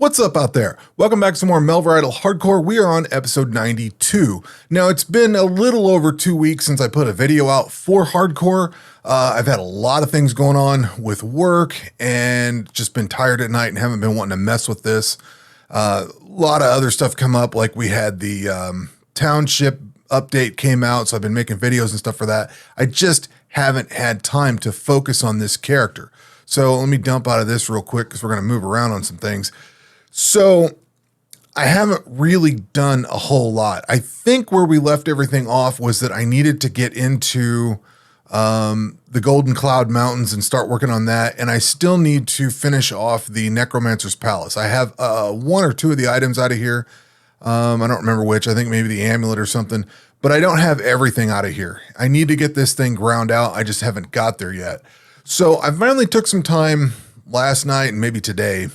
What's up out there? Welcome back to some more Melvor Idle Hardcore. We are on episode 92. Now, it's been a little over 2 weeks since I put a video out for Hardcore. I've had a lot of things going on with work and just been tired at night and haven't been wanting to mess with this. A lot of other stuff come up, like we had the township update came out, so I've been making videos and stuff for that. I just haven't had time to focus on this character. So let me dump out of this real quick because we're going to move around on some things. So I haven't really done a whole lot. I think where we left everything off was that I needed to get into the Golden Cloud Mountains and start working on that. And I still need to finish off the Necromancer's Palace. I have one or two of the items out of here. I don't remember which. I think maybe the amulet or something. But I don't have everything out of here. I need to get this thing ground out. I just haven't got there yet. So I finally took some time last night and maybe today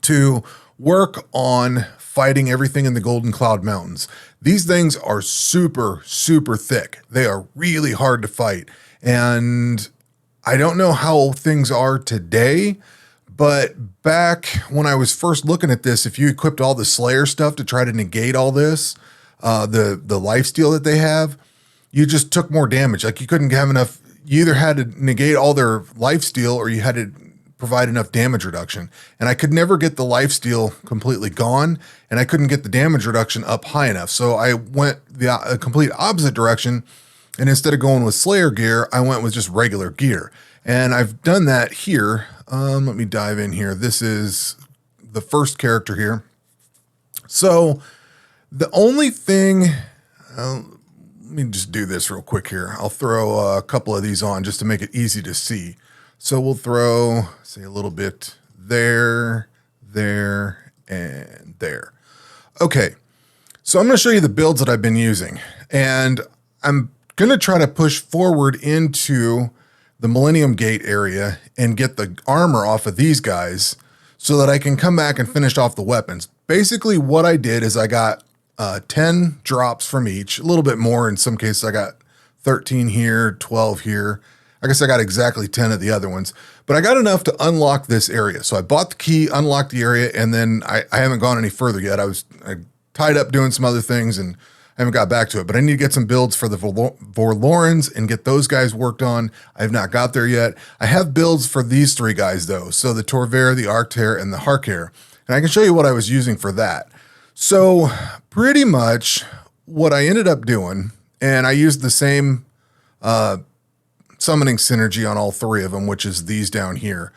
to work on fighting everything in the Golden Cloud Mountains. These things are super, super thick. They are really hard to fight. And I don't know how things are today, but back when I was first looking at this, if you equipped all the Slayer stuff to try to negate all this, the lifesteal that they have, you just took more damage. Like you couldn't have enough. You either had to negate all their lifesteal or you had to provide enough damage reduction. And I could never get the lifesteal completely gone, and I couldn't get the damage reduction up high enough. So I went the complete opposite direction, and instead of going with Slayer gear, I went with just regular gear. And I've done that here. Let me dive in here. This is the first character here. So the only thing, let me just do this real quick here. I'll throw a couple of these on just to make it easy to see. So we'll throw, say, a little bit there, there, and there. Okay, so I'm going to show you the builds that I've been using. And I'm going to try to push forward into the Millennium Gate area and get the armor off of these guys so that I can come back and finish off the weapons. Basically, what I did is I got 10 drops from each, a little bit more. In some cases, I got 13 here, 12 here. I guess I got exactly 10 of the other ones, but I got enough to unlock this area. So I bought the key, unlocked the area, and then I haven't gone any further yet. I tied up doing some other things and I haven't got back to it, but I need to get some builds for the Vorlorens and get those guys worked on. I have not got there yet. I have builds for these three guys though. So the Torvair, the Arctair, and the Harkair. And I can show you what I was using for that. So pretty much what I ended up doing, and I used the same, summoning synergy on all three of them, which is these down here.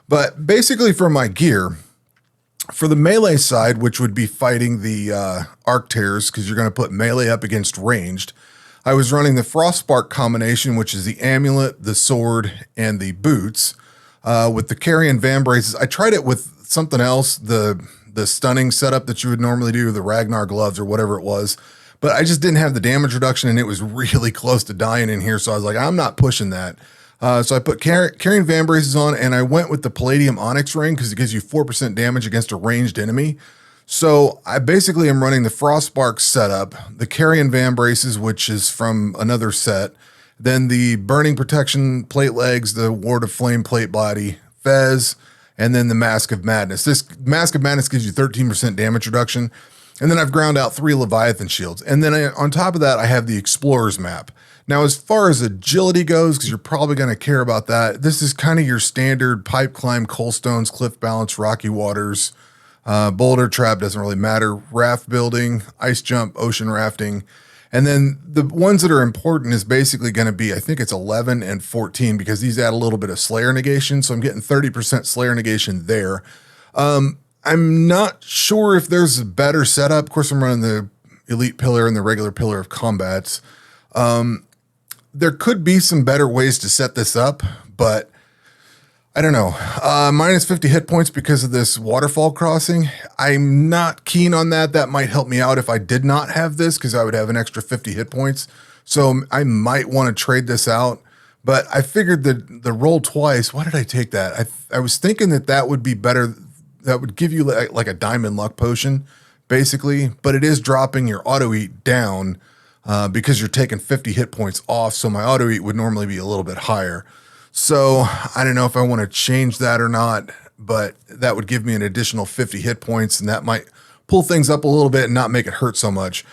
But basically for my gear, for the melee side, which would be fighting the Arctairs, because you're going to put melee up against ranged, I was running the Frostspark combination, which is the amulet, the sword, and the boots. With the Carrion Vambraces, I tried it with something else, the stunning setup that you would normally do, the Ragnar gloves or whatever it was. But I just didn't have the damage reduction, and it was really close to dying in here. So I was like, I'm not pushing that. So I put Carrion Vambraces on, and I went with the Palladium Onyx Ring because it gives you 4% damage against a ranged enemy. So I basically am running the Frostspark setup, the Carrion Vambraces, which is from another set, then the Burning Protection Plate Legs, the Ward of Flame Plate Body, Fez, and then the Mask of Madness. This Mask of Madness gives you 13% damage reduction. And then I've ground out 3 Leviathan shields. And then on top of that, I have the Explorer's map. Now, as far as agility goes, because you're probably going to care about that, this is kind of your standard pipe climb, coal stones, cliff balance, rocky waters, boulder trap, doesn't really matter, raft building, ice jump, ocean rafting. And then the ones that are important is basically going to be, I think it's 11 and 14, because these add a little bit of Slayer negation. So I'm getting 30% Slayer negation there. I'm not sure if there's a better setup. Of course, I'm running the Elite Pillar and the regular Pillar of Combats. There could be some better ways to set this up, but I don't know. Minus 50 hit points because of this waterfall crossing. I'm not keen on that. That might help me out if I did not have this, because I would have an extra 50 hit points. So I might want to trade this out. But I figured that the roll twice, why did I take that? I was thinking that would be better. That would give you like a diamond luck potion, basically, but it is dropping your auto eat down because you're taking 50 hit points off. So my auto eat would normally be a little bit higher. So I don't know if I want to change that or not, but that would give me an additional 50 hit points, and that might pull things up a little bit and not make it hurt so much.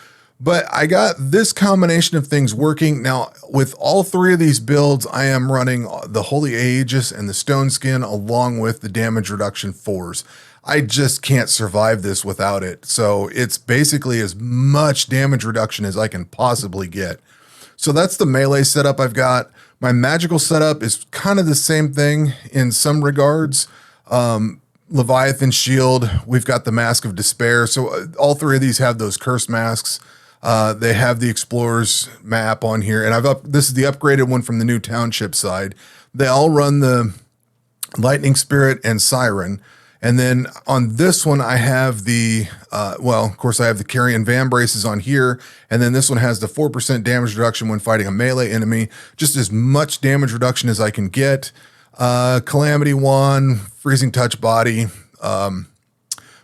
But I got this combination of things working. Now, with all three of these builds, I am running the Holy Aegis and the Stone Skin along with the damage reduction 4s. I just can't survive this without it. So it's basically as much damage reduction as I can possibly get. So that's the melee setup I've got. My magical setup is kind of the same thing in some regards. Leviathan Shield, we've got the Mask of Despair. So all three of these have those curse masks. They have the Explorer's map on here, and this is the upgraded one from the new township side. They all run the Lightning Spirit and Siren. And then on this one, I have the, of course, I have the Carrion Van Braces on here. And then this one has the 4% damage reduction when fighting a melee enemy. Just as much damage reduction as I can get. Calamity Wand, Freezing Touch Body,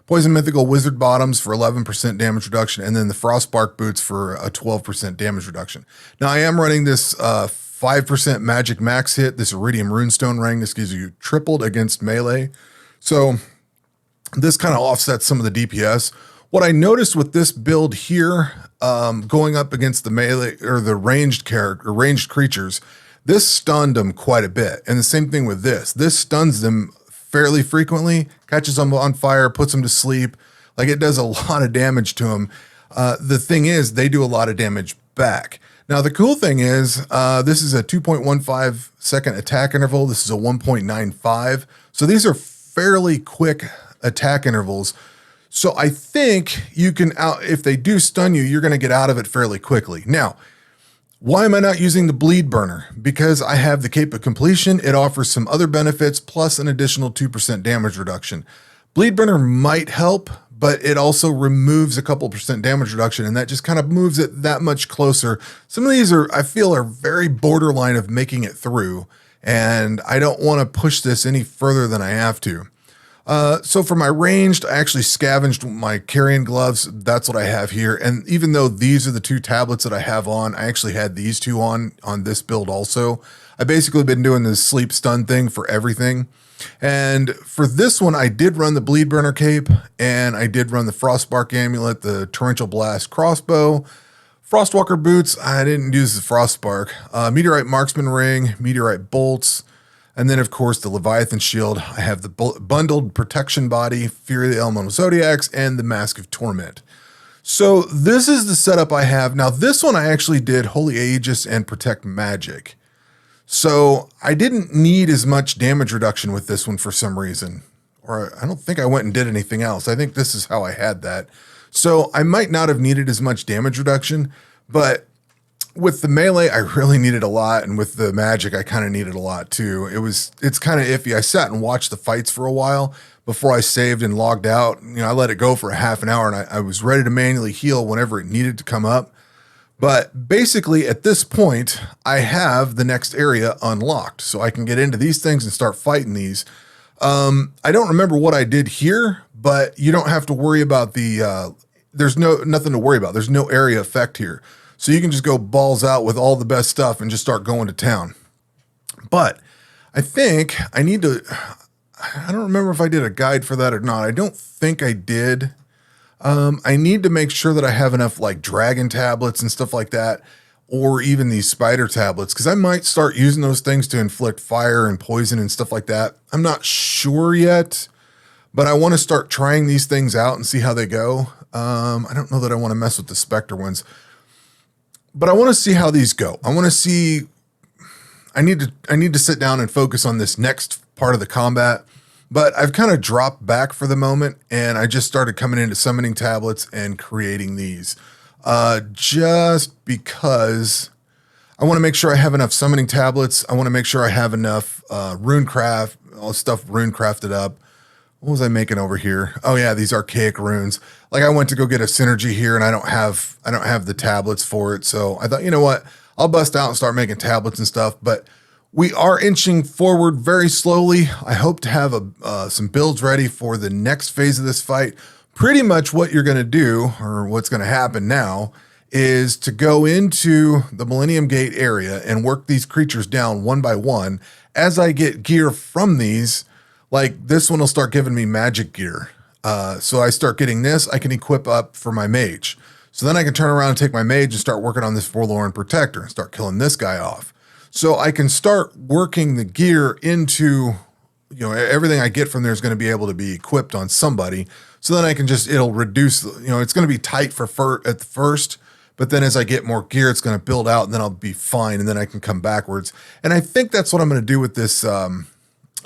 Poison Mythical Wizard Bottoms for 11% damage reduction. And then the Frostbark Boots for a 12% damage reduction. Now, I am running this 5% Magic Max hit, this Iridium Runestone Ring. This gives you tripled against melee. So this kind of offsets some of the DPS. What I noticed with this build here, going up against the melee or the ranged creatures, this stunned them quite a bit. And the same thing with this. This stuns them fairly frequently, catches them on fire, puts them to sleep. Like, it does a lot of damage to them. The thing is, they do a lot of damage back. Now, the cool thing is, this is a 2.15 second attack interval. This is a 1.95. So these are fairly quick attack intervals. So I think you can if they do stun you, you're going to get out of it fairly quickly. Now, why am I not using the Bleed Burner? Because I have the Cape of Completion. It offers some other benefits plus an additional 2% damage reduction. Bleed Burner might help, but it also removes a couple percent damage reduction, and that just kind of moves it that much closer. Some of these I feel are very borderline of making it through, and I don't want to push this any further than I have to. So for my ranged, I actually scavenged my Carrion Gloves. That's what I have here. And even though these are the two tablets that I have on, I actually had these two on this build also. I basically been doing this sleep stun thing for everything. And for this one, I did run the Bleed Burner Cape, and I did run the Frostbark Amulet, the Torrential Blast Crossbow, Frostwalker Boots. I didn't use the Frostbark. Meteorite Marksman Ring, Meteorite Bolts, and then, of course, the Leviathan Shield. I have the Bundled Protection Body, Fury of the Elemental Zodiacs, and the Mask of Torment. So this is the setup I have. Now, this one I actually did Holy Aegis and Protect Magic. So I didn't need as much damage reduction with this one for some reason. Or I don't think I went and did anything else. I think this is how I had that. So I might not have needed as much damage reduction, but with the melee, I really needed a lot. And with the magic, I kind of needed a lot too. It's kind of iffy. I sat and watched the fights for a while before I saved and logged out. You know, I let it go for a half an hour, and I was ready to manually heal whenever it needed to come up. But basically at this point, I have the next area unlocked, so I can get into these things and start fighting these. I don't remember what I did here, but you don't have to worry about there's nothing to worry about. There's no area effect here. So you can just go balls out with all the best stuff and just start going to town. But I think I don't remember if I did a guide for that or not. I don't think I did. I need to make sure that I have enough like dragon tablets and stuff like that, or even these spider tablets, because I might start using those things to inflict fire and poison and stuff like that. I'm not sure yet, but I want to start trying these things out and see how they go. I don't know that I want to mess with the Spectre ones, but I want to see how these go. I want to see, I need to sit down and focus on this next part of the combat. But I've kind of dropped back for the moment, and I just started coming into summoning tablets and creating these. Just because I want to make sure I have enough summoning tablets. I want to make sure I have enough runecraft, all stuff rune crafted up. What was I making over here? Oh yeah, these archaic runes. Like, I went to go get a synergy here, and I don't have the tablets for it. So I thought, you know what? I'll bust out and start making tablets and stuff. But we are inching forward very slowly. I hope to have some builds ready for the next phase of this fight. Pretty much what you're going to do, or what's going to happen now, is to go into the Millennium Gate area and work these creatures down one by one. As I get gear from these, Like this one will start giving me magic gear. So I start getting this, I can equip up for my mage. So then I can turn around and take my mage and start working on this Forlorn Protector and start killing this guy off. So I can start working the gear into, everything I get from there is going to be able to be equipped on somebody. So then I can it'll reduce, it's going to be tight at the first, but then as I get more gear, it's going to build out and then I'll be fine. And then I can come backwards. And I think that's what I'm going to do with this.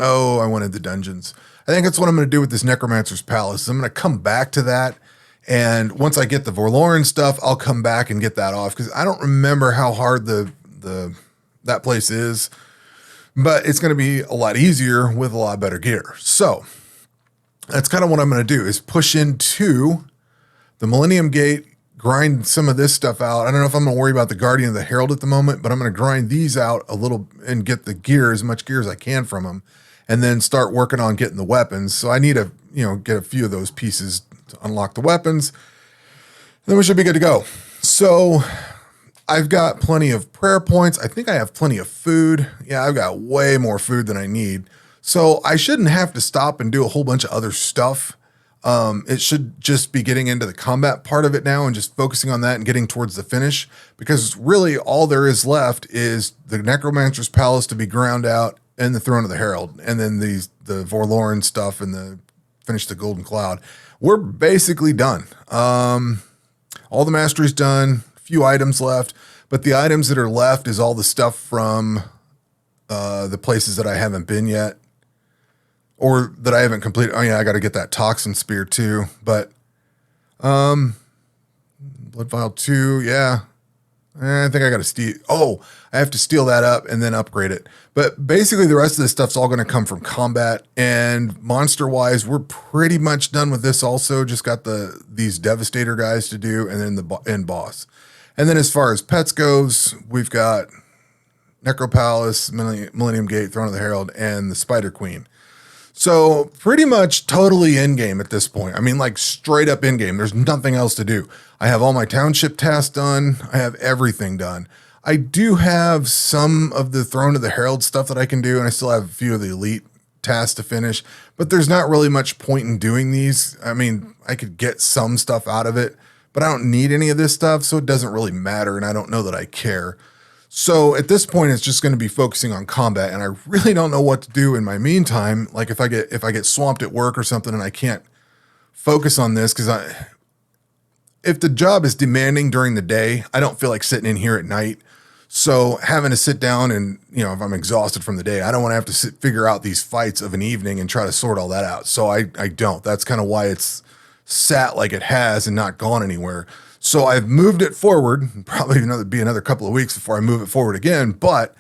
I wanted the dungeons. I think that's what I'm going to do with this Necromancer's Palace. I'm going to come back to that. And once I get the Vorlorin stuff, I'll come back and get that off. Cause I don't remember how hard that place is, but it's going to be a lot easier with a lot better gear. So that's kind of what I'm going to do is push into the Millennium Gate, grind some of this stuff out. I don't know if I'm going to worry about the Guardian of the Herald at the moment, but I'm going to grind these out a little and get the gear, as much gear as I can from them, and then start working on getting the weapons. So I need to, get a few of those pieces to unlock the weapons. Then we should be good to go. So I've got plenty of prayer points. I think I have plenty of food. Yeah, I've got way more food than I need. So I shouldn't have to stop and do a whole bunch of other stuff. It should just be getting into the combat part of it now and just focusing on that and getting towards the finish, because really all there is left is the Necromancer's Palace to be ground out and the Throne of the Herald, and then the Vorlorin stuff and finish the Golden Cloud. We're basically done. All the mastery's done, a few items left, but the items that are left is all the stuff from the places that I haven't been yet, or that I haven't completed. Oh yeah, I got to get that Toxin Spear too, but Blood Vial 2, yeah. I think I got to steal. Oh, I have to steal that up and then upgrade it. But basically the rest of this stuff's all going to come from combat, and monster wise, we're pretty much done with this also. Just got these Devastator guys to do, and then the end boss. And then as far as pets goes, we've got Necro Palace, Millennium Gate, Throne of the Herald, and the Spider Queen. So pretty much totally in-game at this point. I mean, like straight up in-game. There's nothing else to do. I have all my township tasks done. I have everything done. I do have some of the Throne of the Herald stuff that I can do, and I still have a few of the elite tasks to finish, but there's not really much point in doing these. I mean, I could get some stuff out of it, but I don't need any of this stuff, so it doesn't really matter, and I don't know that I care. So at this point, it's just going to be focusing on combat, and I really don't know what to do in my meantime. Like if I get swamped at work or something and I can't focus on this, because if the job is demanding during the day, I don't feel like sitting in here at night. So having to sit down and, if I'm exhausted from the day, I don't want to have to figure out these fights of an evening and try to sort all that out. So I don't. That's kind of why it's sat like it has and not gone anywhere. So I've moved it forward. Probably be another couple of weeks before I move it forward again. But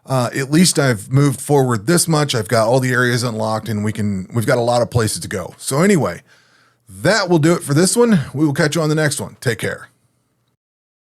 at least I've moved forward this much. I've got all the areas unlocked, and we've got a lot of places to go. So anyway, that will do it for this one. We will catch you on the next one. Take care.